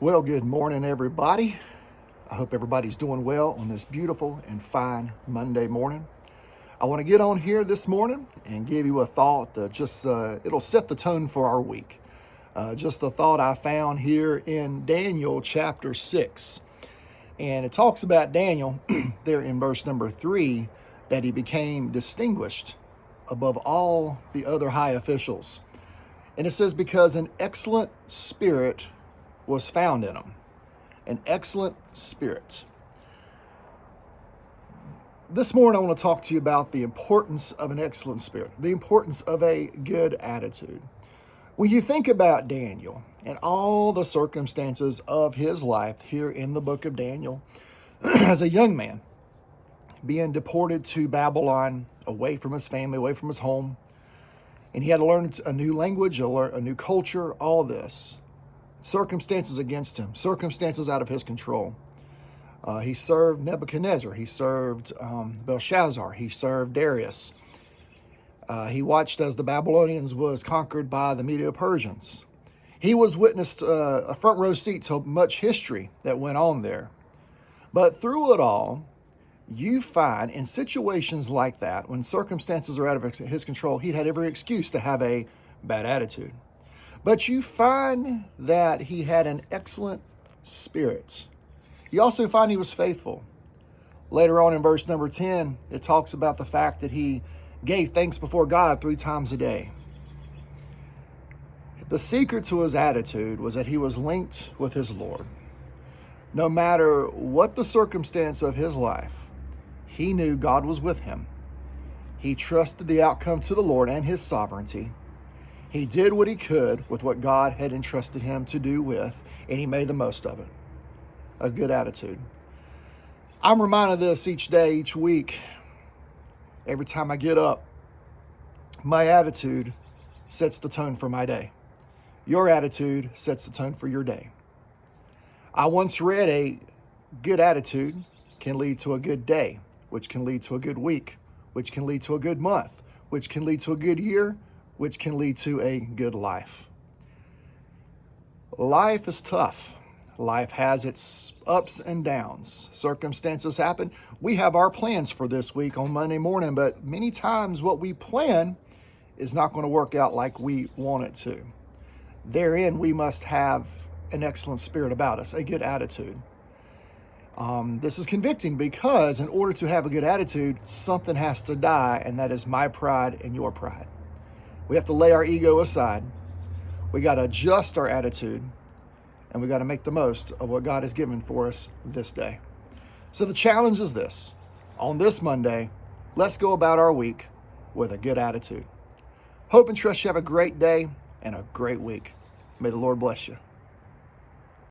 Well, good morning, everybody. I hope everybody's doing well on this beautiful and fine Monday morning. I want to get on here this morning and give you a thought that it'll set the tone for our week. Just a thought I found here in Daniel chapter 6. And it talks about Daniel there in verse number 3, that he became distinguished above all the other high officials. And it says, because an excellent spirit was found in him. An excellent spirit. This morning I want to talk to you about the importance of an excellent spirit, the importance of a good attitude. When you think about Daniel and all the circumstances of his life here in the book of Daniel, as a young man, being deported to Babylon, away from his family, away from his home, and he had to learn a new language, a new culture, all this. Circumstances against him, circumstances out of his control. He served Nebuchadnezzar, he served Belshazzar, he served Darius. He watched as the Babylonians was conquered by the Medo-Persians. He was witnessed a front row seat to much history that went on there. But through it all, you find in situations like that, when circumstances are out of his control, he'd had every excuse to have a bad attitude. But you find that he had an excellent spirit. You also find he was faithful. Later on in verse number 10, it talks about the fact that he gave thanks before God 3 times a day. The secret to his attitude was that he was linked with his Lord. No matter what the circumstance of his life, he knew God was with him. He trusted the outcome to the Lord and his sovereignty. He did what he could with what God had entrusted him to do with, and he made the most of it. A good attitude. I'm reminded of this each day, each week. Every time I get up, my attitude sets the tone for my day. Your attitude sets the tone for your day. I once read a good attitude can lead to a good day, which can lead to a good week, which can lead to a good month, which can lead to a good year, which can lead to a good life. Life is tough. Life has its ups and downs. Circumstances happen. We have our plans for this week on Monday morning, but many times what we plan is not going to work out like we want it to. Therein, we must have an excellent spirit about us, a good attitude. This is convicting because in order to have a good attitude, something has to die, and that is my pride and your pride. We have to lay our ego aside. We got to adjust our attitude, and we got to make the most of what God has given for us this day. So the challenge is this. On this Monday, let's go about our week with a good attitude. Hope and trust you have a great day and a great week. May the Lord bless you.